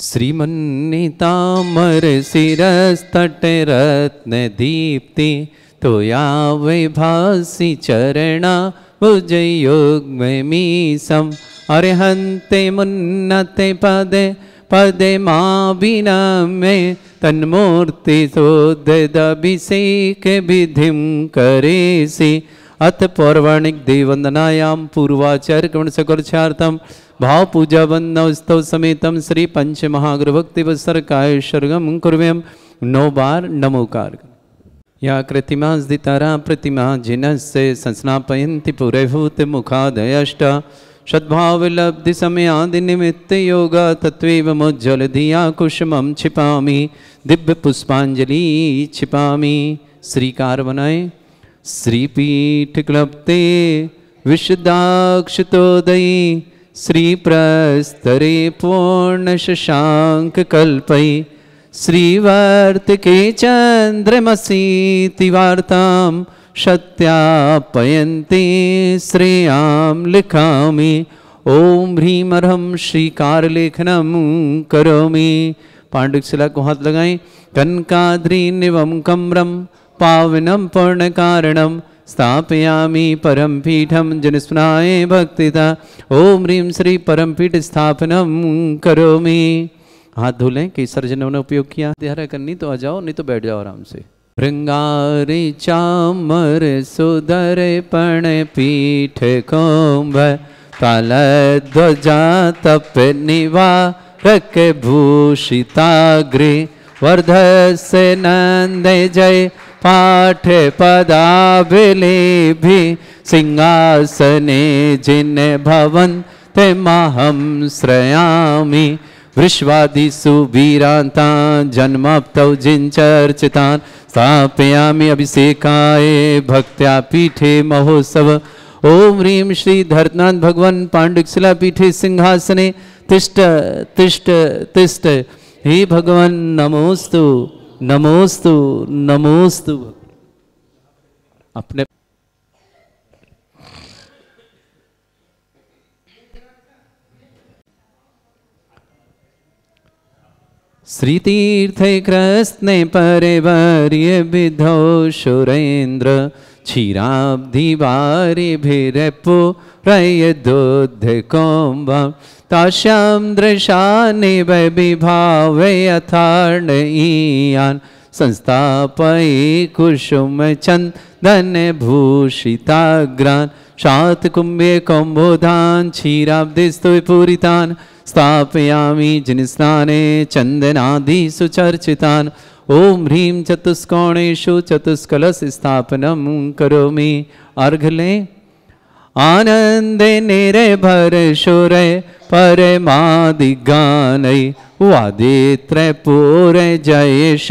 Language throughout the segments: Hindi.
श्रीमन्नितामर शिरस्तट रत्न दीप्ति तोया वैभासी चरणा भुजयुग्ममीशम् अर्हन्ते मुन्नते पदे पदे मां विनम्य तन्मूर्ति सोदभिषेक विधिं करेसि। अथ पौराणिक देववंदनायां पूर्वाचार्य गण सकर्षार्थम भाव पूजा वंदना स्तव समेतम श्री पंच महागुरु भक्ति वत्सरकाय सर्गम कुर्व्यम 9 बार नमोकार। या कृतिमा दितारा प्रतिमा जिनस्य संस्नापयन्ति पुरैभूत मुखादयष्ट सद्भावलब्धि समयादि निमित्त योगा तत्वेव मुज्ज्वल धिया कुसुमं छिपामि दिव्य पुष्पांजलि छिपामि। श्रीकार बनाए श्रीपीठ क्लप्ते विशुद्धाक्षतोदयी श्रीप्रस्तरे पूर्ण शशांक कल्पै श्रीवर्तके चंद्रमसीति वार्तां सत्यापयन्ति श्रेयां लिखामि। ओम ह्रीं अर्हं श्रीकार लेखनम करोमि। पांडुशिला को हाथ लगाएं। कनकाद्रिनिवं कम्रं पावनं पूर्णकारणं स्थापयामि परम पीठम जनस्मराय भक्तिता। ओम ह्रीं श्री परम पीठ स्थापनम करोमि। हाथ धो लें। केसर जनों ने उपयोग किया। ध्यान करनी तो आ जाओ, नहीं तो बैठ जाओ आराम से। भृंगारे चामर सुदर पण पीठ कुंभ ताल ध्वजा तप निवारक भूषिताग्रे वर्धस्य नंद जय पाठ पदाभिलेभि सिंहासने जिन भवन ते महं श्रयामि। वृष्वादिषु वीरान्तान् जन्मप्तौ जिञ्चर्चितान् स्थापयामि अभिषेकाय भक्त्या पीठे महोत्सव। ओम ह्रीं श्री धरतनाथ भगवान पांडुशिला पीठे सिंहासने तिष्ठ तिष्ठ तिष्ठ। हे भगवान नमोस्तु नमोस्तु नमोस्तु। अपने श्रीतीर्थे कृष्णे परिवर्य विधौ सुरेन्द्र क्षीराब्धिवारिभिरपुरयदुद्धकुम्भं तास्यां दृशानिव विभावय यथार्णयीयान् संस्थापये कुसुमचन्दन भूषिताग्रान् शातकुम्भे कौम्भोधान् क्षीराब्धिस्तु पूरितान् स्थापयामि जिनस्नाने चन्दनादिषु चर्चितान्। ओम ह्रीं चतुष्कोणेषु चतुष्कलश स्थापनं करोमि। अर्घ लें। आनन्दे निर्भर सुर परमादिगानै वादित्रपूर जयेश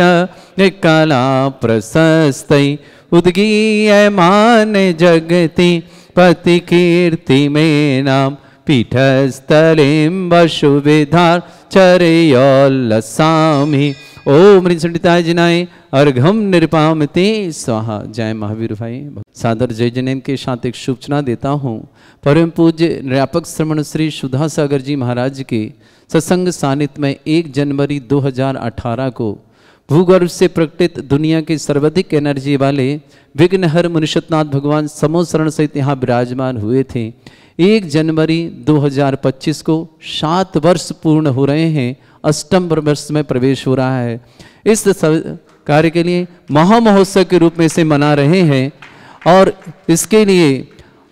कला प्रशस्तै उद्गीयमान जगति पति कीर्ति में नाम पीठस्थलीं वसुविधार चरयोल्लसामि। ओम ह्रीं सुंडिताय जिनाय अर्घम निरुपामते स्वाहा। जय महावीर भाई। सादर जय जनेन के साथ एक सूचना देता हूँ। परम पूज्य निरापक श्रमण श्री सुधा सागर जी महाराज के सत्संग सानिध्य में 1 जनवरी 2018 को भूगर्भ से प्रकटित दुनिया के सर्वाधिक एनर्जी वाले विघ्नहर मुनिषतनाथ भगवान समोसरण सहित यहाँ विराजमान हुए थे। 1 जनवरी 2025 को 7 वर्ष पूर्ण हो रहे हैं। अष्टम वर्ष में प्रवेश हो रहा है। इस कार्य के लिए महामहोत्सव के रूप में इसे मना रहे हैं और इसके लिए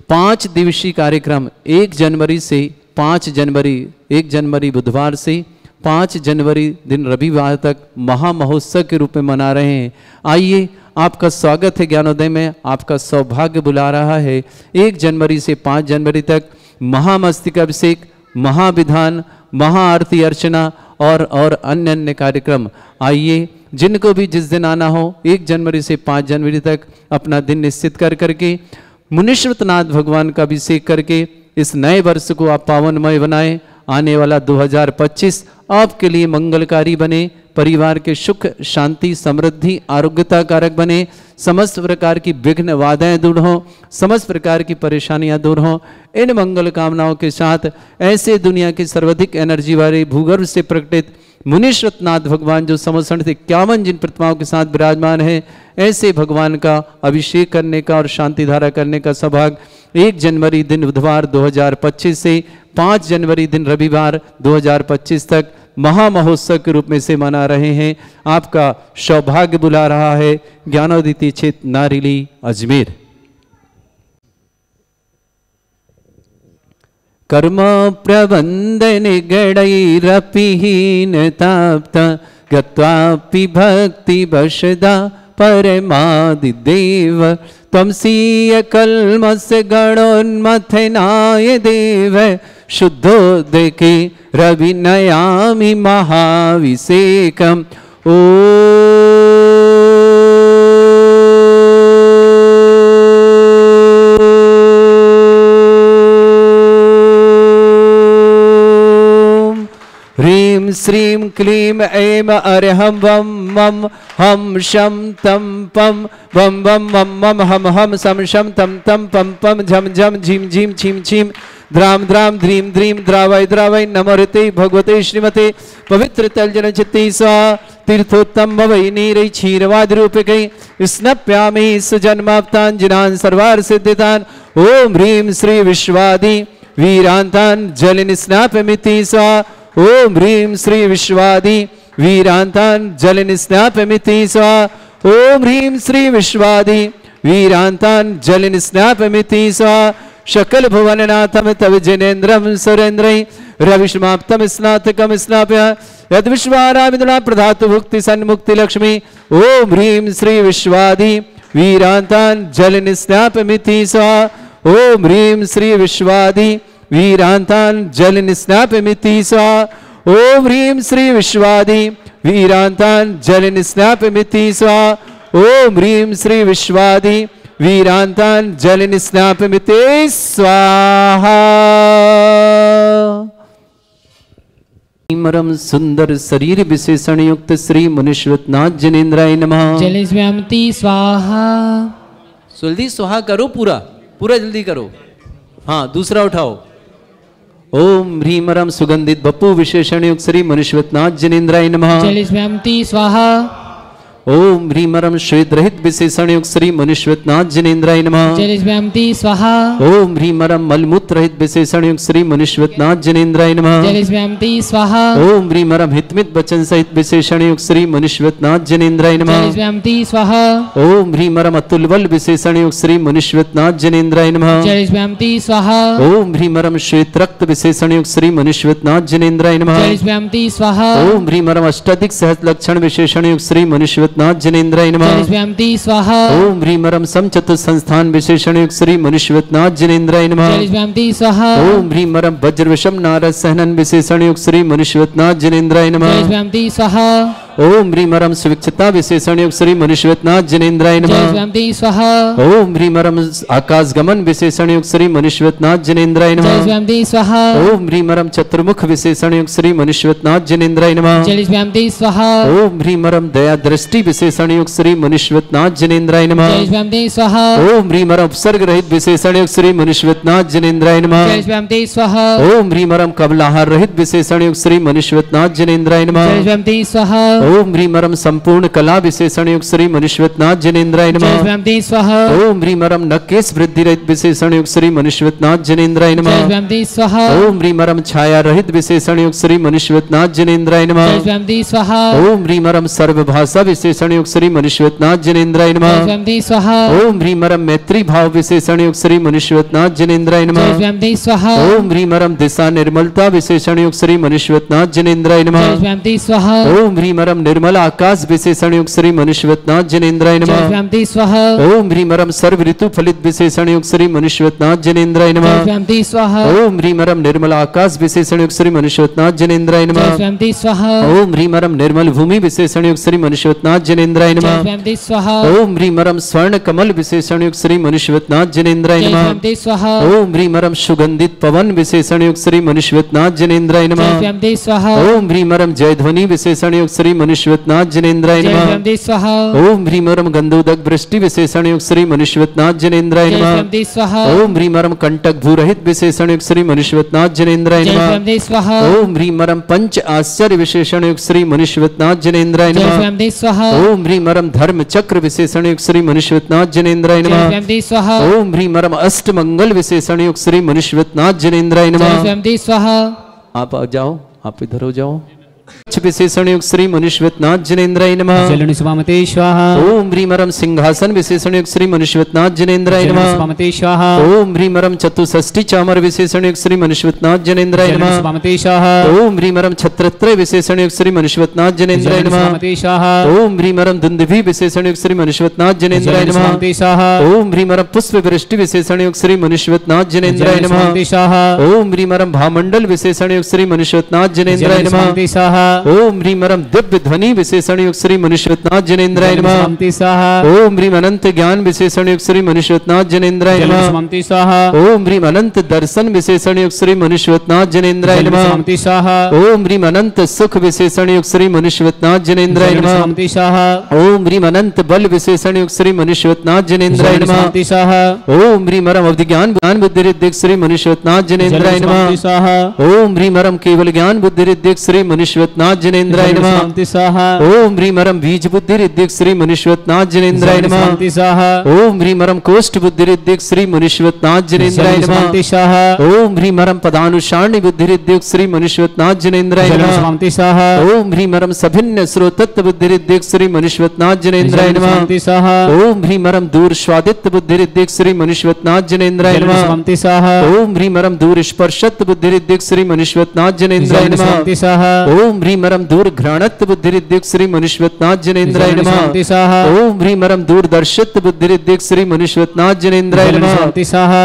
5 दिवसीय कार्यक्रम 1 जनवरी से 5 जनवरी 1 जनवरी बुधवार से 5 जनवरी दिन रविवार तक महामहोत्सव के रूप में मना रहे हैं। आइए, आपका स्वागत है ज्ञानोदय में। आपका सौभाग्य बुला रहा है। 1 जनवरी से 5 जनवरी तक महामस्तक अभिषेक, महाविधान, महाआरती अर्चना और अन्य अन्य कार्यक्रम। आइए, जिनको भी जिस दिन आना हो 1 जनवरी से 5 जनवरी तक अपना दिन निश्चित कर करके मुनिश्वतनाथ भगवान का अभिषेक करके इस नए वर्ष को आप पावनमय बनाएं। आने वाला 2025 आपके लिए मंगलकारी बने, परिवार के सुख शांति समृद्धि आरोग्यता कारक बने, समस्त प्रकार की विघ्न बाधाएं दूर हों, समस्त प्रकार की परेशानियां दूर हों। इन मंगल कामनाओं के साथ ऐसे दुनिया की सर्वाधिक एनर्जी वाले भूगर्भ से प्रकटित मुनीश्वरनाथ भगवान जो समस्त 51 जिन प्रतिमाओं के साथ विराजमान है, ऐसे भगवान का अभिषेक करने का और शांति धारा करने का सौभाग्य 1 जनवरी दिन बुधवार 2025 से 5 जनवरी दिन रविवार 2025 तक महामहोत्सव के रूप में से मना रहे हैं। आपका सौभाग्य बुला रहा है ज्ञानोदिति क्षेत्र नारिली अजमेर। कर्म प्रबंध निगडैरपिहीन ताप्त गत्वापि भक्ति वशदा परमादिदेव त्वमसीय कल्मस्य गणोन्मथनाय देव शुद्धोदके रविनयामि महाविषेकम् ओ ह्रीं श्रीं क्लीं ऐं अरहं वं मं हम शं तं पं वं वं मं मं हम हम सं शं तं तं पं पं झं झं झीं झीं छीं छीं द्रां द्रां द्रीं द्रीं द्रावय द्रावय नमोते भगवते श्रीमते पवित्र तलजन चित्ते स्वाहा तीर्थोत्तम वै नीरै क्षीरवाद रूपकै स्नप्यामि सुजन्माप्तान् सर्वार सिद्धितान् ओम ह्रीं श्री विश्वादि वीरान्तान् जलिन स्नापमिति स्वाहा ओम ह्रीं श्री विश्वादि वीरान्तान् जलिन स्नापमिति स्वाहा ओम ह्रीं श्री विश्वादि वीरान्तान् जलिन स्नापमिति स्वाहा शकल भुवननाथम तव जनेन्द्रम सुरेन्द्रै रविष्माप्तम स्नातकम स्नाप्य यद विश्वारामिदुना प्रधातु भुक्ति सन्मुक्ति लक्ष्मी ओम ह्रीं श्री विश्वादि वीरान्तान् जलिन स्नापमिति स्वाहा ओम ह्रीं श्री विश्वादि वीरान्तान् जलिन स्नापमिति स्वाहा ओम ह्रीं श्री विश्वादि वीरान्तान् जलिन स्नापमिति स्वाहा ओम ह्रीं श्री विश्वादि वीरान्तान् जलिन स्नापमिति स्वाहा। परम सुंदर शरीर विशेषण युक्त श्री मुनीश्वरनाथ जनेन्द्राय नमः। जलिस्व्यामति स्वाहा। जल्दी स्वाहा करो, पूरा पूरा जल्दी करो। हाँ, दूसरा उठाओ। ओम ह्रीमरम सुगंधित बप्पू विशेषण युक्त श्री मुनीश्वरनाथ जनेन्द्राय नमः। जलिस्व्यामति स्वाहा। ओम ह्रीमरम श्वेत रहित विशेषण युक्त श्री मुनीश्वरनाथ जनेन्द्राय नमः। जलिस्व्यामति स्वाहा। ओम ह्रीमरम मलमूत्र रहित विशेषण युक्त श्री मुनीश्वरनाथ जनेन्द्राय नमः। जलिस्व्यामति स्वाहा। ओम ह्रीमरम हितमित वचन सहित विशेषण युक्त श्री मुनीश्वरनाथ जनेन्द्राय नमः। जलिस्व्यामति स्वाहा। ओम ह्रीमरम अतुल बल विशेषण युक्त श्री मुनीश्वरनाथ जनेन्द्राय नमः। जलिस्व्यामति स्वाहा। ओम ह्रीमरम श्वेत रक्त विशेषण युक्त श्री मुनीश्वरनाथ जनेन्द्राय नमः। जलिस्व्यामति स्वाहा। ओम ह्रीमरम अष्टाधिक सहस्र लक्षण विशेषण युक्त श्री मुनीश्वरनाथ जनेन्द्राय नमः। जलिस्व्यामति स्वाहा। ओम ह्रीमरम समचतुर संस्थान विशेषण युक्त श्री मुनीश्वरनाथ जनेन्द्राय नमः। जलिस्व्यामति स्वाहा। ओम ह्रीमरम वज्र विषम नारद सहनन विशेषण युक्त श्री मुनीश्वरनाथ जनेन्द्राय नमः। जलिस्व्यामति स्वाहा। ओम ह्रीमरम सुविक्षता विशेषण युक्त श्री मुनीश्वरनाथ जनेन्द्राय नमः। जलिस्व्यामति स्वाहा। ओम ह्रीमरम आकाश गमन विशेषण युक्त श्री मुनीश्वरनाथ जनेन्द्राय नमः। जलिस्व्यामति स्वाहा। ओम ह्रीमरम चतुर्मुख विशेषण युक्त श्री मुनीश्वरनाथ जनेन्द्राय नमः। जलिस्व्यामति स्वाहा। ओम ह्रीमरम दया दृष्टि विशेषण युक्त श्री मुनीश्वरनाथ जनेन्द्राय नमः। जलिस्व्यामति स्वाहा। ओम ह्रीमरम उपसर्ग रहित विशेषण युक्त श्री मुनीश्वरनाथ जनेन्द्राय नमः। जलिस्व्यामति स्वाहा। ओम ह्रीमरम कबलाहार रहित विशेषण युक्त श्री मुनीश्वरनाथ जनेन्द्राय नमः। जलिस्व्यामति स्वाहा। ओम ह्रीमरम संपूर्ण कला विशेषण युक्त श्री मुनीश्वरनाथ जनेन्द्राय नमः। जलिस्व्यामति स्वाहा। ओम ह्रीमरम नकेश वृद्धि रहित विशेषण युक्त श्री मुनीश्वरनाथ जनेन्द्राय नमः। जलिस्व्यामति स्वाहा। ओम ह्रीमरम छाया रहित विशेषण युक्त श्री मुनीश्वरनाथ जनेन्द्राय नमः। जलिस्व्यामति स्वाहा। ओम ह्रीमरम सर्वभाषा विशेषण युक्त श्री मुनीश्वरनाथ जनेन्द्राय नमः। जलिस्व्यामति स्वाहा। ओम ह्रीमरम मैत्री भाव विशेषण युक्त श्री मुनीश्वरनाथ जनेन्द्राय नमः। जलिस्व्यामति स्वाहा। ओम ह्रीमरम दिशा निर्मलता विशेषण युक्त श्री मुनीश्वरनाथ जनेन्द्राय नमः। जलिस्व्यामति स्वाहा। ओम ह्रीमरम निर्मल आकाश विशेषण युक्त श्री मुनीश्वरनाथ जनेन्द्राय नमः। जलिस्व्यामति स्वाहा। ओम ह्रीमरम सर्व ऋतु फलित विशेषण युक्त श्री मुनीश्वरनाथ जनेन्द्राय नमः। जलिस्व्यामति स्वाहा। ओम ह्रीमरम निर्मल आकाश विशेषण युक्त श्री मुनीश्वरनाथ जनेन्द्राय नमः। जलिस्व्यामति स्वाहा। ओम ह्रीमरम निर्मल भूमि विशेषण युक्त श्री मुनीश्वरनाथ जनेन्द्राय नमः। जलिस्व्यामति स्वाहा। ओम ह्रीमरम स्वर्ण कमल विशेषण युक्त श्री मुनीश्वरनाथ जनेन्द्राय नमः। जलिस्व्यामति स्वाहा। ओम ह्रीमरम सुगंधित पवन विशेषण युक्त श्री मुनीश्वरनाथ जनेन्द्राय नमः। जलिस्व्यामति स्वाहा। ओम ह्रीमरम जयध्वनि विशेषण युक्त श्री मनुष्यवतनाथ जनेन्द्राय जय नमः। ब्रह्मदे स्वाहा ओम ह्रीमरम गंधोदक वृष्टि विशेषण युक्त श्री मनुष्यवतनाथ जनेन्द्राय जय नमः। ब्रह्मदे स्वाहा ओम ह्रीमरम कंटक भूरहित विशेषण युक्त श्री मनुष्यवतनाथ जनेन्द्राय जय नमः। ब्रह्मदे स्वाहा ओम ह्रीमरम पंच आश्चर्य विशेषण युक्त श्री मनुष्यवतनाथ जनेन्द्राय जय नमः। ब्रह्मदे स्वाहा ओम ह्रीमरम धर्म चक्र विशेषण युक्त श्री मनुष्यवतनाथ जनेन्द्राय जय नमः। ब्रह्मदे स्वाहा ओम ह्रीमरम अष्ट मंगल विशेषण युक्त श्री मनुष्यवतनाथ जनेन्द्राय जय नमः। ब्रह्मदे स्वाहा आप आ जाओ, आप इधर हो जाओ। विशेषण युक्त श्री मनुष्यवतनाथ जनेन्द्राय नमः। जलन स्वामते स्वाहा ओम ह्रीमरम सिंहासन विशेषण युक्त श्री मनुष्यवतनाथ जनेन्द्राय जलन नमः। स्वामते स्वाहा ओम ह्रीमरम चतुष्षष्टि चामर विशेषण युक्त श्री मनुष्यवतनाथ जनेन्द्राय जलन नमः। स्वामते स्वाहा ओम ह्रीमरम छत्रत्रय विशेषण युक्त श्री मनुष्यवतनाथ जनेन्द्राय जलन नमः। स्वामते स्वाहा ओम ह्रीमरम दुंदुभि विशेषण युक्त श्री मनुष्यवतनाथ जनेन्द्राय जलन नमः। स्वामते स्वाहा ओम ह्रीमरम पुष्प वृष्टि विशेषण युक्त श्री मनुष्यवतनाथ जनेन्द्राय जलन नमः। स्वामते स्वाहा ओम ह्रीमरम भामंडल विशेषण युक्त श्री मनुष्यवतनाथ जनेन्द्राय जलन नमः। स्वामते स्वाहा ओम ह्रीमरम दिव्य ध्वनि विशेषण युक्त श्री मनुष्यवतनाथ जनेन्द्राय जलन नमः। स्वामते स्वाहा ओम ह्रीम अनंत ज्ञान विशेषण युक्त श्री मनुष्यवतनाथ जनेन्द्राय जलन नमः। स्वामते स्वाहा ओम ह्रीम अनंत दर्शन विशेषण युक्त श्री मनुष्यवतनाथ जनेन्द्राय जलन नमः। स्वामते स्वाहा ओम ह्रीम अनंत सुख विशेषण युक्त श्री मनुष्यवतनाथ जनेन्द्राय जलन नमः। स्वामते स्वाहा ओम ह्रीम अनंत बल विशेषण युक्त श्री मनुष्यवतनाथ जनेन्द्राय जलन नमः। स्वामते स्वाहा ओम ह्रीम अरम अवधि ज्ञान ज्ञान बुद्धि रिद्धिक श्री मनुष्यवतनाथ जनेन्द्राय जलन नमः। स्वामते स्वाहा ओम ह्रीम अरम केवल ज्ञान बुद्धि रिद्धिक श्री मनुष्यवतनाथ जनेन्द्राय जलन नमः। स्वामते स्वाहा ओम ह्रीम अरम बीज बुद्धि रिद्धिक श्री मनुष्यवतनाथ जनेन्द्राय जलन नमः। स्वामते स्वाहा ओम ह्रीम अरम कोष्ठ बुद्धि रिद्धिक श्री मनुष्यवतनाथ जनेन्द्राय जलन नमः। स्वामते स्वाहा ओम ह्रीम अरम पदानुसारणी बुद्धि रिद्धिक श्री मनुष्यवतनाथ जनेन्द्राय जलन नमः। स्वामते स्वाहा ओम ह्रीम अरम सभिन्न स्रोतत्व बुद्धि रिद्धिक श्री मनुष्यवतनाथ जनेन्द्राय जलन नमः। स्वामते स्वाहा ओम ह्रीम अरम दूर स्वादित्व बुद्धि रिद्धिक श्री मनुष्यवतनाथ जनेन्द्राय जलन नमः। स्वामते स्वाहा ओम ह्रीम अरम दूर स्पर्शत्व बुद्धि रिद्धिक श्री मनुष्यवतनाथ जनेन्द्राय जलन नमः। स्वामते स्वाहा ओम ह्रीम अरम दूर घ्राणत्व बुद्धि रिद्धिक श्री मनुष्यवतनाथ जनेन्द्राय जलन नमः। स्वामते स्वाहा ओम ह्रीम अरम दूर दर्शित्व बुद्धि रिद्धिक श्री मनुष्यवतनाथ जनेन्द्राय जलन नमः। स्वामते स्वाहा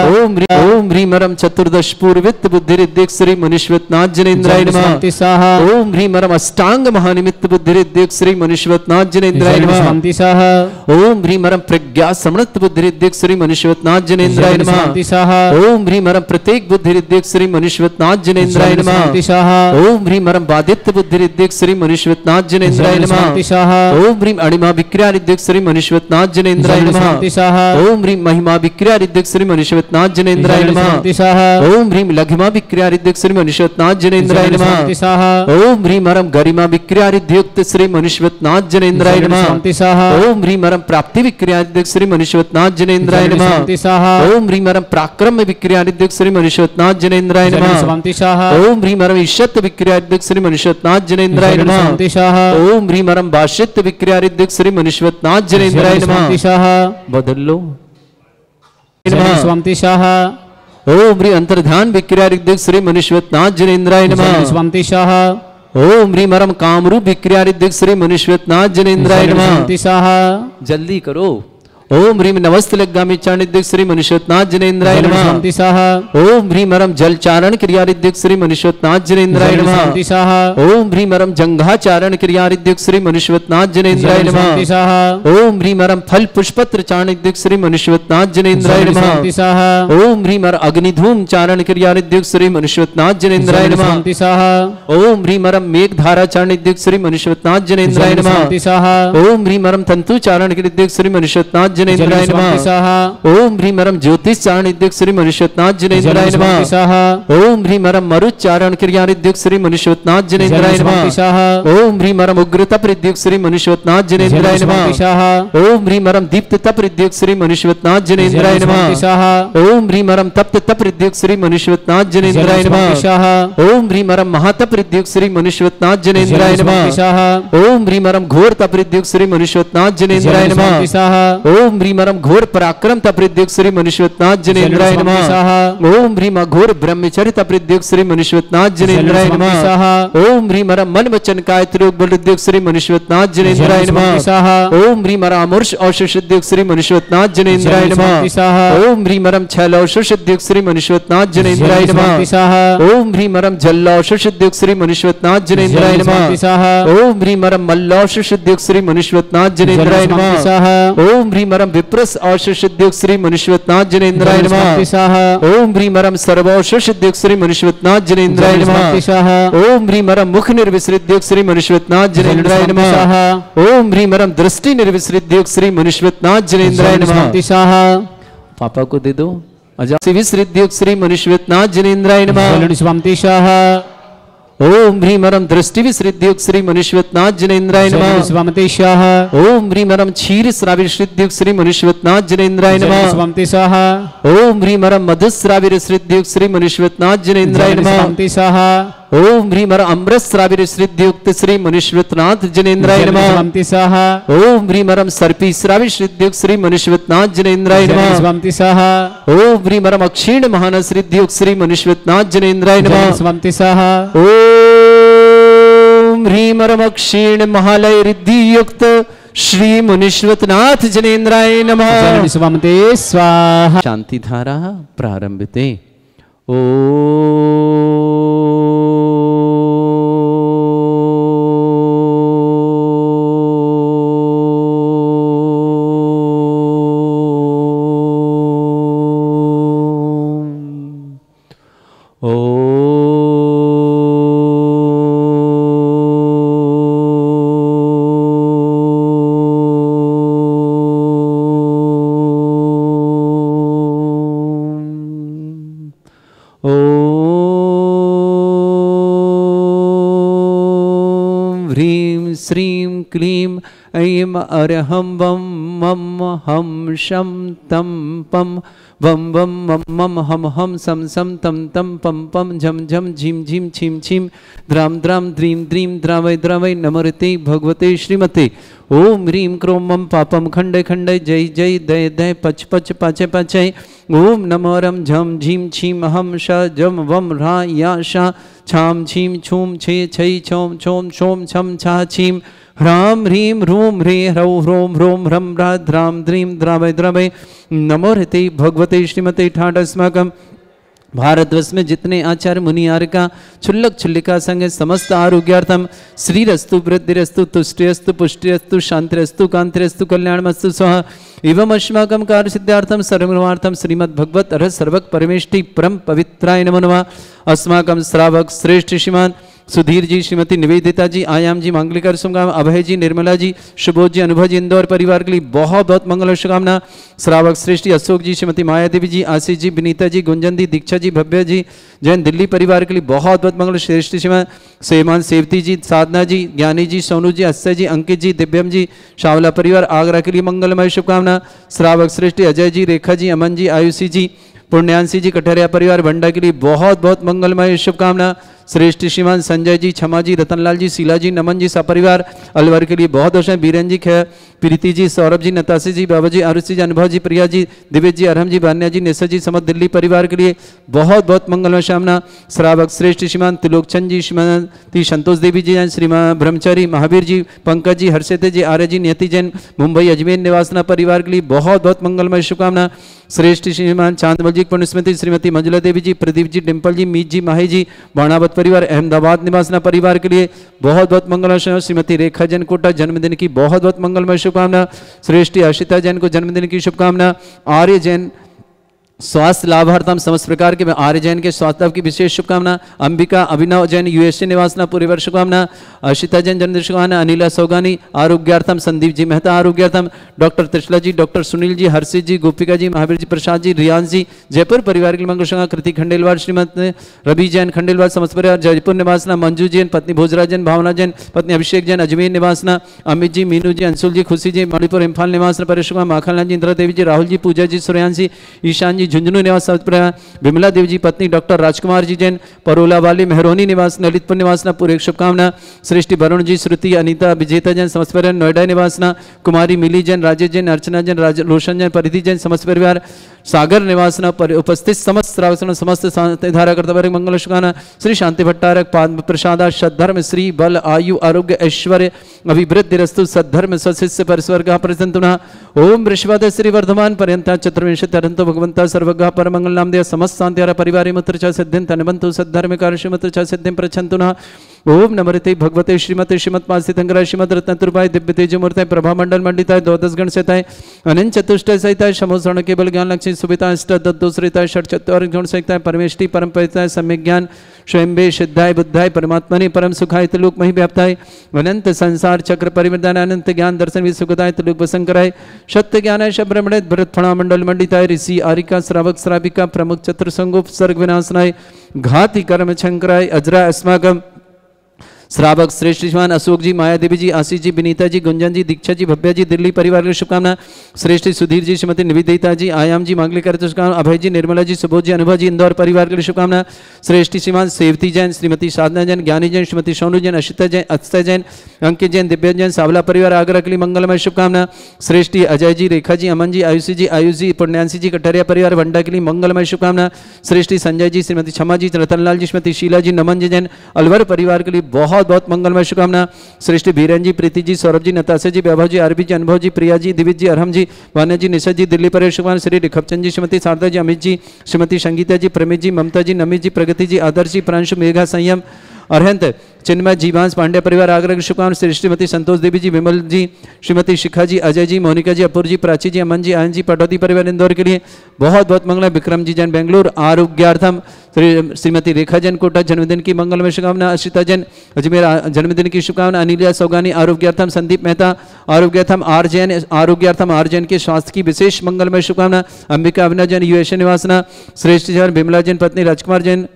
ओम ह्रीम अरम चतुर्दश पूर्वित्व बुद्धि रिद्धिक श्री मनुष्यवतनाथ जनेन्द्राय जलन नमः। स्वामते स्वाहा ओम ह्रीम अरम अष्टांग महानिमित्त बुद्धि रिद्धिक श्री मनुष्यवतनाथ जनेन्द्राय जलन नमः। स्वामते स्वाहा ओम ह्रीम अरम प्रज्ञा समृत बुद्धि रिद्धिक श्री मनुष्यवतनाथ जनेन्द्राय जलन नमः। स्वामते स्वाहा ओम ह्रीम अरम प्रत्येक बुद्धि रिद्धिक श्री मनुष्यवतनाथ जनेन्द्राय जलन नमः। स्वामते स्वाहा ओम ह्रीम अरम बाधित्य बुद्धि रिद्धिक श्री मनुष्यवतनाथ जनेन्द्राय जलन नमः। स्वामते स्वाहा ओम ह्रीम अणिमा विक्रिया रिद्धिक श्री मनुष्यवतनाथ जनेन्द्राय जलन नमः। स्वामते स्वाहा ओम ह्रीम महिमा विक्रिया रिद्धिक श्री मनुष्यवतनाथ जनेन्द्राय जलन नमः। स्वामते स्वाहा ओम ह्रीम लघिमा विक्रिया रिद्धिक श्री मनुष्यवतनाथ जनेन्द्राय जलन नमः। स्वामते स्वाहा ओम ह्रीम अरम गरिमा विक्रिया रिद्धियुक्त श्री मनुष्यवतनाथ जनेन्द्राय जलन नमः। स्वामते स्वाहा ओम ह्रीम अरम प्राप्ति विक्रिया रिद्धिक श्री मनुष्यवतनाथ जनेन्द्राय जलन नमः। स्वामते स्वाहा ओम ह्रीम अरम पराक्रम विक्रिया रिद्धिक श्री मनुष्यवतनाथ जनेन्द्राय जलन नमः। स्वामते स्वाहा ओम ह्रीम अरम ईशत विक्रिया रिद्धिक श्री मनुष्यवतनाथ जनेन्द्राय जलन नमः। स्वामते स्वाहा ओम ह्रीम अरम भाषित विक्रिया रिद्धिक श्री मनुष्यवतनाथ जनेन्द्राय जलन स्वामते नमः। स्वाहा बदल लो। जलन स्वामते स्वाहा ओम ह्रीम अंतर्ध्यान विक्रिया रिद्धिक श्री मनुष्यवतनाथ जनेन्द्राय जलन नमः। स्वामते स्वाहा ओम ह्रीम अरम कामरूप विक्रिया रिद्धिक श्री मनुष्यवतनाथ जनेन्द्राय जलन नमः। स्वामते स्वाहा जल्दी करो। ओम ह्रीम नमस्त लग्गामी चाणिद्यक श्री मनुष्यवतनाथ जनेन्द्राय जलन नमः। स्वामते स्वाहा ओम ह्रीम अरम जल चारण क्रिया रिद्धिक श्री मनुष्यवतनाथ जनेन्द्राय जलन नमः। स्वामते स्वाहा ओम ह्रीम अरम जंघा चारण क्रिया रिद्धिक श्री मनुष्यवतनाथ जनेन्द्राय जलन नमः। स्वामते स्वाहा ओम ह्रीम अरम फल पुष्पत्र चारण रिद्धिक श्री मनुष्यवतनाथ जनेन्द्राय जलन नमः। स्वामते स्वाहा ओम ह्रीम अरम अग्निधूम चारण क्रिया रिद्धिक श्री मनुष्यवतनाथ जनेन्द्राय जलन नमः। स्वामते स्वाहा ओम ह्रीम अरम मेघ धारा चारण रिद्धिक श्री मनुष्यवतनाथ जनेन्द्राय जलन नमः। स्वामते स्वाहा ओम ह्रीम अरम तंतु चारण रिद्धिक श्री मनुष्यवतनाथ जनेन्द्राय जलन स्वामते नमः। स्वाहा ओम ह्रीम अरम ज्योतिष चारण रिद्धिक श्री मनुष्यवतनाथ जनेन्द्राय जलन नमः। स्वामते स्वाहा ओम ह्रीम अरम मरुच्चारण क्रिया रिद्धिक श्री मनुष्यवतनाथ जनेन्द्राय जलन नमः। स्वामते स्वाहा ओम ह्रीम अरम उग्र तप रिद्धिक श्री मनुष्यवतनाथ जनेन्द्राय जलन स्वामते नमः। स्वाहा ओम ह्रीम अरम दीप्त तप रिद्धिक श्री मनुष्यवतनाथ जनेन्द्राय जलन स्वामते नमः। स्वाहा ओम ह्रीम अरम तप्त तप रिद्धिक श्री मनुष्यवतनाथ जनेन्द्राय जलन स्वामते नमः। स्वाहा ओम ह्रीम अरम महातप रिद्धिक श्री मनुष्यवतनाथ जनेन्द्राय जलन स्वामते नमः। स्वाहा ओम ह्रीम अरम घोर तप रिद्धिक श्री मनुष्यवतनाथ जनेन्द्राय जलन नमः। स्वामते स्वाहा ओम ह्रीम अरम घोर पराक्रम तप रिद्धिक श्री मनुष्यवतनाथ जनेन्द्राय जलन नमः। स्वामते स्वाहा ओम ह्रीम घोर ब्रह्मचर्य तप रिद्धिक श्री मनुष्यवतनाथ जनेन्द्राय जलन स्वामते नमः। स्वाहा ओम ह्रीम अरम मन वचन काय त्रियोग बल रिद्धिक श्री मनुष्यवतनाथ जनेन्द्राय जलन नमः। स्वामते स्वाहा ओम ह्रीम अरम अमृष औषध रिद्धिक श्री मनुष्यवतनाथ जनेन्द्राय जलन नमः। स्वामते स्वाहा ओम ह्रीम अरम छैल औषध रिद्धिक श्री मनुष्यवतनाथ जनेन्द्राय जलन स्वामते नमः। स्वाहा ओम ह्रीम अरम जल औषध रिद्धिक श्री मनुष्यवतनाथ जनेन्द्राय जलन स्वामते नमः। स्वाहा ओम ह्रीम अरम मल्ल औषध रिद्धिक श्री मनुष्यवतनाथ जनेन्द्राय जलन स्वामते नमः। स्वाहा ओम ह्रीम ह्रीमरम विप्रस औषधियुक्त श्री मनुष्यवतनाथ जनेन्द्राय नमः। ओम ह्रीमरम सर्वौषधियुक्त श्री मनुष्यवतनाथ जनेन्द्राय नमः। ओम ह्रीमरम मुख निर्विसृतयुक्त श्री मनुष्यवतनाथ जनेन्द्राय नमः। ओम ह्रीमरम दृष्टि निर्विसृतयुक्त श्री मनुष्यवतनाथ जनेन्द्राय नमः। पापा को दे दो। अजासी विसृतयुक्त श्री मनुष्यवतनाथ जनेन्द्राय नमः। ओम ह्रीमरम दृष्टि विसृतयुक्त श्री मनुष्यवतनाथ जनेन्द्राय नमः। ओम ह्रीमरम क्षीर श्राविसृतयुक्त श्री मनुष्यवतनाथ जनेन्द्राय नमः। ओम ह्रीमरम मधुस्राविर श्रीयुक्त श्री मनुष्यवतनाथ जनेन्द्राय नमः। ओम ह्रीमरम अमृत श्राविर श्रीयुक्त श्री मनुष्यवतनाथ जनेन्द्राय नमः। ओम ह्रीमरम सर्पी श्राविर श्रीयुक्त श्री मनुष्यवतनाथ जनेन्द्राय नमः। ओम ह्रीमरम अक्षीण महान श्रीयुक्त श्री मनुष्यवतनाथ जनेन्द्राय नमः। ओम ह्रीमरम अक्षीण महालय रिद्धि युक्त श्री मनुष्यवतनाथ जनेन्द्राय नमः। स्वाहा। शांति धारा प्रारंभते। ओ श्रीं क्लीं ऐं अरहं वं मम हम शं तं पं वं वं मम मम हम हम सं सं तं तं पं पं झं झं झीं झीं छीं छीं द्रां द्रां द्रीं द्रीं द्रावय द्रावय नमोते भगवते श्रीमते। ओम ह्रीं क्रों मम पापम खंडे खंडे जय जय दय दय पच पच पाचय पाचय। ओम नमो रम झम झीं छीं हम श जम वम रा या शा छाम छीं छूम छे छै छौम छौम छौम छम छा छीं ह्रां ह्रीं ह्रूं ह्रे ह्रौ ह्रों ह्रों ह्रं ह्रा ध्रां द्रीं द्रावय द्रावय नमो हृते भगवते श्रीमते ठाट अस्माकं। भारतवर्ष में जितने आचार्य मुनियार का क्षुल्लक क्षुल्लिका संग समस्त आरोग्यार्थम श्रीरस्तु वृद्धिरस्तु तुष्टिरस्तु पुष्टिरस्तु शांतिरस्तु कांतिरस्तु कल्याणमस्तु स्वाहा। एवं अस्माकं कार्य सिद्धार्थम सर्वगुणार्थम श्रीमद् भगवत अरहत सर्वक परमेष्टि परम पवित्राय नमो नमः। अस्माकं श्रावक श्रेष्ठ श्रीमान सुधीर जी, श्रीमती निवेदिता जी, आयाम जी, मांगलिकर शुभकामना, अभय जी, निर्मला जी, सुबोध जी, अनुभव जी, इंदौर परिवार के लिए बहुत बहुत मंगल और शुभकामना। श्रावक श्रेष्ठी अशोक जी, श्रीमती माया देवी जी, आशीष जी, विनीता जी, गुंजन दी, दीक्षा जी, भव्य जी, जैन दिल्ली परिवार के लिए बहुत बहुत मंगल। श्रेष्ठी श्रीमान सेमान सेवती जी, साधना जी, ज्ञानी जी, सोनू जी, अक्षय जी, अंकित जी, दिव्यम जी, शावला परिवार आगरा के लिए मंगलमय शुभकामना। श्रावक श्रेष्ठी अजय जी, रेखा जी, अमन जी, आयुषी जी, पुण्यांशी जी, कटहरिया परिवार भंडा के लिए बहुत बहुत मंगलमय शुभकामना। श्रेष्ठ श्रीमान संजय जी, क्षमा जी, रतनलाल जी, शीला जी, नमन जी, सपरिवार अलवर के लिए बहुत बहुत बीरन जी, खैर प्रीति जी, सौरभ जी, नताशी जी, बाबा जी, आरुषि जी, अनुभव जी, प्रिया जी, दिव्य जी, अरहम जी, भान्या जी, निशा जी, समस्त दिल्ली परिवार के लिए बहुत बहुत मंगलमय शामना। श्रावक श्रेष्ठ श्रीमान त्रिलोकचंद जी, श्रीमती संतोष देवी जी, श्रीमान ब्रह्मचारी, महावीर जी, पंकज जी, हर्षित जी, आर्य जी, नियति जैन, मुंबई अजमेर निवासना परिवार के लिए बहुत बहुत मंगलमय शुभकामना। श्रेष्ठ श्रीमान चांदमल जी, पुण्यस्मृति श्रीमती मंजुला देवी जी, प्रदीप जी, डिम्पल जी, मीत जी, माही जी, बाणावत परिवार अहमदाबाद निवासना परिवार के लिए बहुत बहुत मंगलमय। श्रीमती रेखा जैन कोटा जन्मदिन की बहुत बहुत मंगलमय शुभकामना। श्रेष्ठी आशिता जैन को जन्मदिन की शुभकामना। आर्य जैन स्वास्थ्य लाभार्थम समस्त प्रकार के आर्य जैन के स्वास्थ्य लाभ की विशेष शुभकामना। अंबिका अभिनव जैन यूएसए निवासना पूरे वर्ष शुभकामना। अशिता जैन जन्मदिन शुभकामना। अनिला सौगानी आरोग्यार्थम, संदीप जी मेहता आरोग्यार्थम, डॉक्टर त्रिशला जी, डॉक्टर सुनील जी, हर्षित जी, गोपिका जी, महावीर जी, प्रसाद जी, रियांश जी, जयपुर परिवार के मंगल शुभकामना। कृति खंडेलवाल, श्रीमती रवि जैन खंडेलवाल समस्त परिवार जयपुर निवासना। मंजू जैन पत्नी भोजराज जैन, भावना जैन पत्नी अभिषेक जैन अजमेर निवासना। अमित जी, मीनू जी, अंशुल जी, खुशी जी, मणिपुर इम्फाल निवासना पर शुभकामना। माखनलाल जी, इंदिरा देवी जी, राहुल जी, पूजा जी, सूर्यांशी, ईशान जी, झुंझुनू निवास विमला देवी जी पत्नी डॉक्टर राजकुमार जी जैन, परोला वाली मेहरोनी निवास ललितपुर निवासना पूरे शुभकामना। सृष्टि वरुण जी, श्रुति, अनीता, विजेता जैन समस्त परिवार नोएडा निवासना। कुमारी मिली जैन, राजेश जैन, अर्चना जैन, रोशन जैन, परिधि जैन समस्त परिवार सागर निवासना पर उपस्थित समस्त श्रावक समस्त शांति धारा करता मंगल शुभकामना। श्री शांति भट्टारक पाद प्रसादा सद्धर्म श्री बल आयु आरोग्य ऐश्वर्य अभिवृद्धि रस्तु सद्धर्म सशिष्य परस्वर प्रसंतुना। ओम वृषभाद श्री वर्धमान पर्यंता चतुर्विंशत्यरंतो भगवंता सर्वगा परमंगल नाम देव समस्त शांति परिवार मुत्र च सिद्धिं तनवंतु सद्धर्म कार्य मुत्र च सिद्धिं प्रच्छन्तुना। ओम नमृते भगवते श्रीमते श्रीमद पासितंगराय श्रीमद रत्नतुर्भाय दिव्य तेजमूर्ताय प्रभा मंडल मंडिताय द्वादश गण सहिताय अनंत चतुष्टय सहिताय समोसरण केवल ज्ञान लक्ष्मी सुविता अष्ट दत्तोश्रिताय षट चत्वार गुण सहिताय परमेष्टि परम परिताय सम्यक ज्ञान स्वयंभे सिद्धाय बुद्धाय परमात्मने परम सुखाय त्रिलोक मही व्याप्ताय अनंत संसार चक्र परिवर्तन अनंत ज्ञान दर्शन विसुखताय त्रिलोक वसंकराय सत्य ज्ञानाय शब्रमणे भरत फणा मंडल मंडिताय ऋषि आरिका श्रावक श्राविका प्रमुख चतुर्संगोप सर्ग विनाशनाय घाति कर्म शंकराय अजरा अस्माकम श्रावक श्रेष्ठ श्रीमान अशोक जी, माया देवी जी, आशीष जी, विनीता जी, गुंजन जी, दीक्षा जी, भव्या जी, दिल्ली परिवार की शुभकामना। श्रेष्ठ सुधीर जी, श्रीमती निवेदिता जी, आयाम जी, मांगलिक शुभकामना। अभय जी, निर्मला जी, सुबोध जी, अनुभव जी, इंदौर परिवार के लिए शुभकामना। श्रेष्ठ श्रीमान सेवती जैन, श्रीमती साधना जैन, ज्ञानी जैन, श्रीमती सोनू जैन, अशिता जैन, अक्षय जैन, अंकित जैन, दिव्य जैन, सावला परिवार आगरा के लिए मंगलमय शुभकामना। श्रेष्ठ अजय जी, रेखा जी, अमन जी, आयुषी जी, पुण्यांशी जी, कटरिया परिवार वंडा के लिए मंगलमय शुभकामना। श्रेष्ठ संजय जी, श्रीमती क्षमा जी, रतनलाल जी, श्रीमती शीला जी, नमन जी जैन, अलवर परिवार के लिए बहुत बहुत मंगलमय शुभकामना। श्रेष्ठ बीरन जी, प्रीति जी, सौरभ जी, नताशा जी, वैभव जी, आरबी जी, अनुभव जी, प्रिया जी, दिविज जी, अरहम जी, वान्या जी, निशा जी, दिल्ली परिवार शुभकामना। श्री रिखपचंद जी, श्रीमती शारदा जी, अमित जी, श्रीमती संगीता जी, प्रमित जी, ममता जी, नमित जी, प्रगति जी, आदर्श जी, प्रांशु, मेघा, संयम, अरहंत, चिन्मय, जीवांश, पांड्या परिवार आगरा की शुभकामना। श्री श्रीमती संतोष देवी जी, विमल जी, श्रीमती शिखा जी, अजय जी, मोनिका जी, अपूर जी, प्राची जी, अमन जी, आयन जी, पटौती परिवार इंदौर के लिए बहुत बहुत मंगल। विक्रम जी जैन बेंगलुरु आरोग्यार्थम। श्रीमती रेखा जैन कोटा जन्मदिन की मंगलमय शुभकामना। अशिता जैन अजमेर जन्मदिन की शुभकामना। अनिलिया सौगानी आरोग्यार्थम। संदीप मेहता आरोग्यार्थम। आर जैन आरोग्यार्थम, आर जैन के स्वास्थ्य की विशेष मंगलमय शुभकामना। अंबिका अभिनव जैन यूएसए निवासना। श्रेष्ठ जैन विमला जैन पत्नी राजकुमार जैन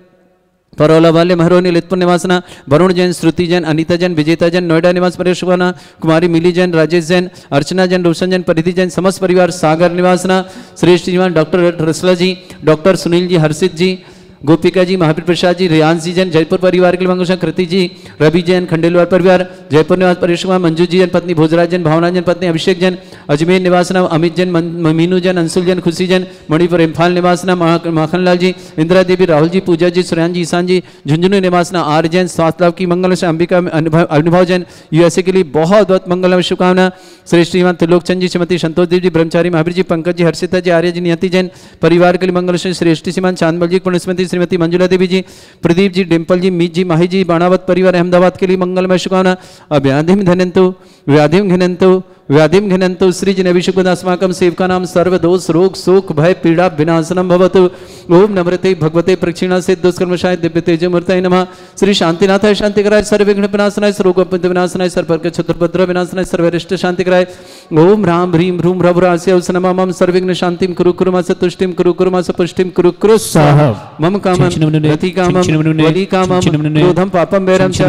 परोला वाले महरोनी लितपुर निवासना। वरुण जैन, श्रुति जैन, अनीता जैन, विजेता जैन नोएडा निवास पर शुभकामना। कुमारी मिली जैन, राजेश जैन, अर्चना जैन, रोशन जैन, परिधि जैन, समस्त परिवार सागर निवासना। श्रेष्ठ जीवन डॉक्टर रसला जी, डॉक्टर सुनील जी, हर्षित जी, गोपिका जी, महावीर प्रसाद जी, रियांश जी जैन, जयपुर परिवार के लिए मंगल। कृति जी, रवि जैन, खंडेलवाल परिवार जयपुर निवास परिश्रमा। मंजू जी जैन पत्नी भोजराज जैन, भावना जैन पत्नी अभिषेक जैन, अजमेर निवासना। अमित जैन, मीनू जैन, अंशुल जैन, खुशी जैन, मणिपुर इम्फाल निवासना। माखनलाल जी, इंदिरा देवी, राहुल जी, पूजा जी, सुरैन जी, ईशान जी, झुंझुनू निवासना। आर जैन, स्वास्थ्य लाभ की मंगल। अंबिका अनुभव जैन यूएसए के लिए बहुत बहुत मंगल शुभकामना। श्रेष्ठ श्रीमान त्रिलोकचंद जी, श्रीमती संतोष देव जी, ब्रह्मचारी महावीर जी, पंकज जी, हर्षिता जी, आर्य जी, नियति जैन परिवार के लिए मंगल। श्रेष्ठ श्रीमान चांदमल जी, पुण्यस्मृति श्रीमती मंजुला देवी जी, प्रदीप जी, डिम्पल जी, मीत जी, माही जी, बाणावत परिवार अहमदाबाद के लिए मंगलमय शुभकामना। अव्याधिम धनंतु व्याधिम घिनंतु व्याधिम घिनंतु श्रीजनभिषुकदास्माकं सेवका नाम सर्वदोष रोग शोक भय पीड़ा विनाशनम भवतु। ओम नमृते भगवते प्रक्षिणा से दुष्कर्मशाय दिव्य तेजमूर्तये नमः। श्री शांतिनाथाय शांतिकराय सर्वविघ्न विनाशनाय सर्वोपद्रव विनाशनाय सर्वपर्क चतुर्भद्र विनाशनाय सर्वरिष्ट शांतिकराय। ओम राम ह्रीं भ्रूं भ्रभुरास्य नमः। सर्वविघ्न शांतिं कुरु कुरु मास तुष्टिं कुरु कुरु मास पुष्टिं कुरु कुरु स्वाहा। मम कामं रति कामं वली कामं क्रोधं पापं वैरं च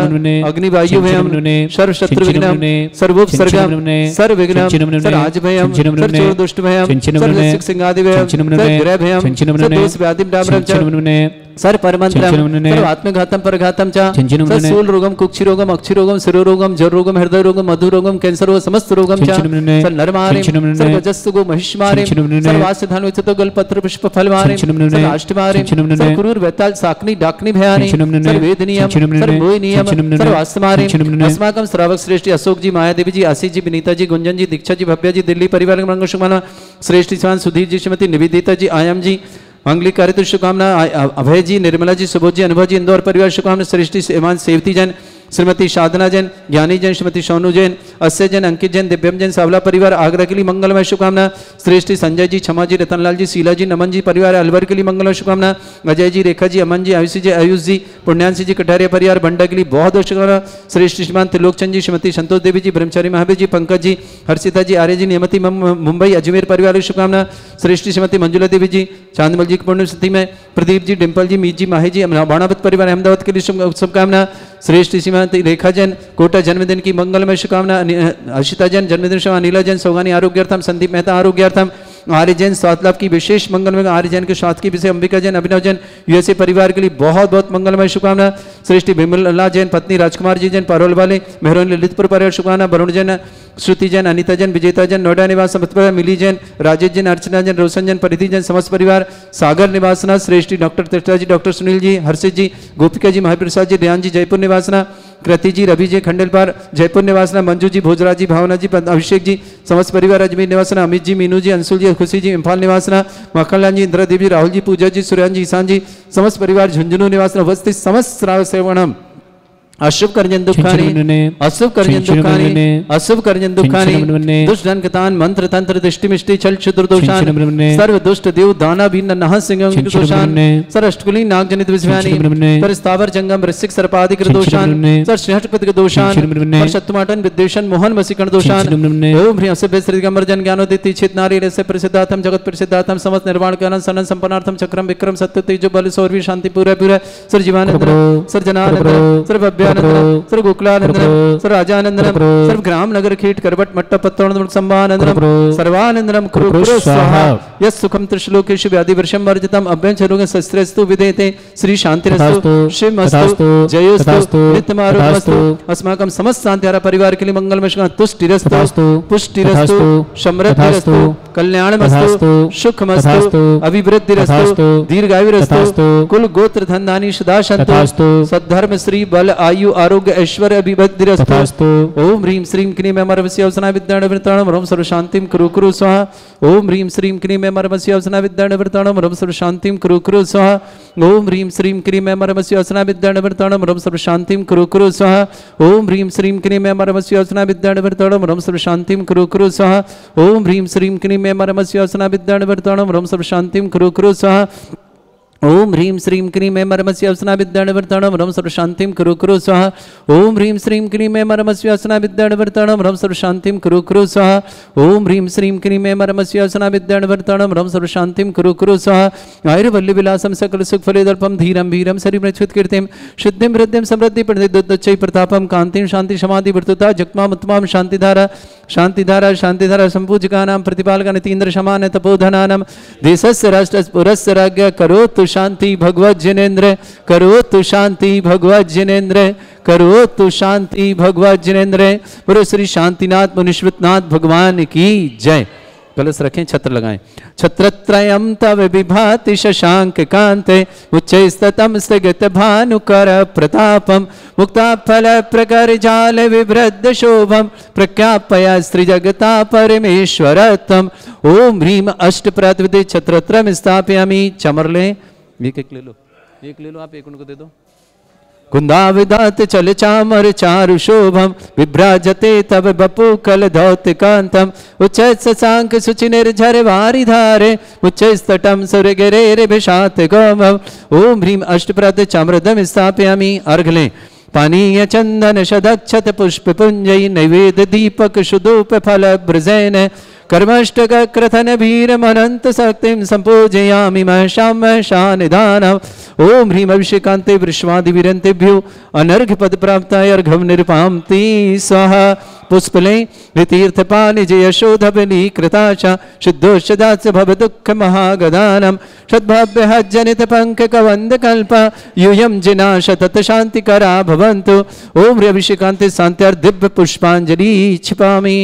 अग्निवायु भयं सर्वशत्रुविघ्नं सर्वोपसर्गं सर्वविघ्नं सर्वराजभयं सर्वदुष्टभयं सर्वसिंहादिभयं सर्वग्रहभयं सर्वदोषव्याधिं डामरं च सर्वपरमंत्रं सर्वात्मघातं परघातं च सर्वशूलरोगं कुक्षिरोगं अक्षिरोगं शिरोरोगं जररोगं हृदयरोगं मधुरोगं कैंसर रोग समस्त रोगं च सर्वनरमारिं सर्वजस्तुगो महिष्मारिं सर्वास्यधान्वितो गलपत्र पुष्प फलमारिं सर्वाष्टमारिं सर्वक्रूर वेताल साकनी डाकनी भयानि सर्ववेदनीयं सर्वमोहिनीयं सर्वास्तमारिं। अस्माकं श्रावक श्रेष्ठ अशोक जी, माया देवी जी, आशीष जी, विनीता जी, गुंजन जी, दीक्षा जी, भव्या जी, दिल्ली परिवार के मंगल शुभकामना। श्रेष्ठ स्वान सुधीर जी, श्रीमती निवेदिता जी, आयाम जी, मंगलिक कार्य शुभकामना। अभय जी, निर्मला जी, सुबोध जी, अनुभव जी, इंदौर परिवार शुभकामना। श्रेष्ठ सेवान सेवती जैन, श्रीमती साधना जैन, ज्ञानी जैन, श्रीमती सोनू जैन, अस्य जैन, अंकित जैन, दिव्यम जैन, सावला परिवार आगरा के लिए मंगलमय शुभकामना। श्रेष्ठ संजय जी, क्षमा जी, रतनलाल जी, शीला जी, नमन जी परिवार अलवर के लिए मंगलमय शुभकामना। अजय जी, रेखा जी, अमन जी, आयुषी जी, आयुष जी, पुण्यांशी जी, कटारिया परिवार बंडा के लिए बहुत बहुत शुभकामना। श्रेष्ठ श्रीमान त्रिलोकचंद जी, श्रीमती संतोष देवी जी, ब्रह्मचारी महावीर जी, पंकज जी, हर्षिता जी, आर्य जी, नियमति मुंबई अजमेर परिवार की शुभकामना। श्रेष्ठ श्रीमती मंजुला देवी जी, चांदमल जी की पुण्यतिथि में प्रदीप जी, डिम्पल जी, मीत जी, माही जी, बाणावत परिवार अहमदाबाद के लिए शुभकामना। श्रेष्ठ श्रीमती रेखा जैन कोटा जन्मदिन की मंगलमय शुभकामना। अशिता जैन जन्मदिन शुभ। अनिला जैन सौगानी आरोग्यार्थम। संदीप मेहता आरोग्यार्थम। आर्य जैन स्वास्थ्य लाभ की विशेष मंगलमय। आर्य जैन के स्वास्थ्य की विषय। अंबिका जैन अभिनव जैन यूएसए परिवार के लिए बहुत बहुत मंगलमय शुभकामना। श्रेष्ठ विमला जैन पत्नी राजकुमार जी जैन परोल वाले मेहरोन ललितपुर परिवार शुभकामना। वरुण जैन, श्रुति जैन, अनीता जैन, विजेता जैन नोएडा निवास समस्त मिली जैन, राजेश जैन, अर्चना जैन, रोशन जैन, परिधि जैन, समस्त परिवार सागर निवासना। श्रेष्ठ डॉक्टर त्रिष्ठा जी, डॉक्टर सुनील जी, हर्षित जी, गोपिका जी, महावीर प्रसाद जी, रियान जी, जयपुर निवासना। कृति जी, रवि जी, खंडेलवाल जयपुर निवासना। मंजू जी, भोजराज जी, भावना जी, अभिषेक जी, समस्त परिवार अजमेर निवासना। अमित जी, मीनू जी, अंशुल जी, खुशी जी, इम्फाल निवासना। मक्खनलाल जी, इंदिरा देवी, राहुल जी, पूजा जी, सुरैन जी, ईशान जी, समस्त परिवार झुंझुनू निवासना। उपस्थित समस्त श्रावक सेवगणम अशुभ कर्जन दुखानि अशुभ कर्जन दुखानि अशुभ कर्जन दुखानि दुष्ट धन कतान मंत्र तंत्र दृष्टि मिष्टि छल क्षुद्र दोषान सर्व दुष्ट देव दाना भी नह सिंह दोषान सर अष्टकुली नाग जनित विषयानि सर स्थावर जंगम वृश्चिक सर्पादिक दोषान सर श्रेष्ठपद दोषान शत्रुमाटन विद्वेषण मोहन वसीकरण दोषान ओम ह्रीं अस्य श्रीगंबर जन ज्ञानोदिति चित नारी रस्य प्रसिद्धार्थम जगत प्रसिद्धार्थम समस्त निर्वाण ज्ञान सनन संपन्नार्थम चक्रम विक्रम सत्य तेज बल सौरवी शांति पूरा पूरा sir Jivanand sir Jananand sir Bhavyanand sir Gokulanand sir Rajanand sir ग्राम नगर कीट करवट मट्ट पत्तोण संभानंदम सर्वानंदम कुरु कुरु स्वाहा यस् सुखम त्रिश्लोकेषु व्याधि वर्षम वर्जितम अभ्यंचरोग शस्त्रस्तु विदेते श्री शांतिरस्तु शिवमस्तु जयोस्तु नित्यमारोग्यमस्तु अस्माकं समस्त शांतिहारा परिवार के लिए मंगलमय तुष्टिरस्तु पुष्टिरस्तु समृद्धिरस्तु कल्याणमस्तु सुखमस्तु अभिवृद्धिरस्तु दीर्घायुरस्तु कुल गोत्र धनधानी सदा सन्तु सद्धर्म श्री बल आयु आरोग्य ऐश्वर्य अभिवृद्धिरस्तु ओम ह्रीं श्रीं क्लीं मर्वस्य अवसना विद्याणवृताणं रं सर्व शांतिं कुरु कुरु स्वाहा ओम ह्रीं श्रीं क्लीं मर्वस्य अवसना विद्याणवृताणं रं सर्व शांतिं कुरु कुरु स्वाहा ओम ह्रीं श्रीं क्लीं मर्वस्य अवसना विद्याणवृताणं रं सर्व शांतिं कुरु कुरु स्वाहा ओम ह्रीं श्रीं क्लीं मर्वस्य अवसना विद्याणवृताणं रं सर्व शांतिं कुरु कुरु स्वाहा ओम ह्रीं श्रीं क्लीं मर्वस्य अवसना विद्याणवृताणं रं सर्व शांतिं कुरु कुरु स्वाहा ओम ह्रीं श्रीं क्लीं मर्वस्य अवसना विद्याणवृताणं रं सर्व शांतिं कुरु कुरु स्वाहा ओम ह्रीं श्रीं क्लीं मर्वस्य अवसना विद्याणवृताणं रं सर्व शांतिं कुरु कुरु स्वाहा ओम ह्रीं श्रीं क्लीं मर्वस्य अवसना विद्याणवृताणं रं सर्व शांतिं कुरु कुरु स्वाहा आयुर्वल्ली विलासं सकल सुख फलेदर्पं धीरं वीरं शरीरमच्युत कीर्तिं शुद्धिं वृद्धिं समृद्धि प्रदिदुच्चै प्रतापं कांतिं शांति समाधि वर्तुता जगमाम उत्तमां शांतिधारा शांतिधारा शांतिधारा संपूजकानां प्रतिपालकान् तीन्द्र समान तपोधनानां देशस्य राष्ट्रस्य पुरस्य राज्ञ करोतु शांति भगवत जिनेन्द्र करोतु शांति भगवत जिनेन्द्र करोतु शांति भगवत जिनेन्द्र। बोलो श्री शांतिनाथ मुनीश्वरनाथ भगवान की जय। कलश रखें, छत्र लगाएं। छत्रत्रयं तव विभाति शशांक कांते उच्चैस्ततं स्थगित भानुकर प्रतापम मुक्ता फल प्रकर जाल विवृद्ध शोभम प्रख्यापया स्त्री जगता परमेश्वरत्वम। ओम ह्रीं अष्ट प्रद्विदे छत्रत्रम स्थापयामि। चमर लें, एक ले लो, एक ले लो आप, एक उनको दे दो। कुंदाविदात चल चामर चारु शोभम विभ्राजते तब बपु कल धौत कांतम उच्च शशांक सुचि निर्झर वारी धारे उच्च स्तटम सुर गिरे भिषात गौमम। ओम ह्रीं अष्टप्रद चाम्रदम स्थापयामि। अर्घ लें। पानीय चंदन शदक्षत पुष्प पुंजय नैवेद्य दीपक सुधूप फल ब्रजैन कर्मष्टक क्रथन भीर मनंत शक्तिं संपूजयामि महशाम शानिदानम्। ओम ह्रीं अभिषेकान्ते वृष्वादि वीरन्तेभ्यो अनर्घ्य पद प्राप्ताय अर्घ्यं निरुपान्ति स्वाहा। पुष्पलें तीर्थपानि जयशोधवनी कृताशा शुद्धोषदास्य भव दुःख महागदानम् सद्भव्य जनित पंक कवंद कल्प यूयं जिनाश तत् शांतिकरा भवन्तु। ओम ह्रीं अभिषेकान्ते शान्त्यार्थ दिव्य पुष्पांजलि क्षिपामि।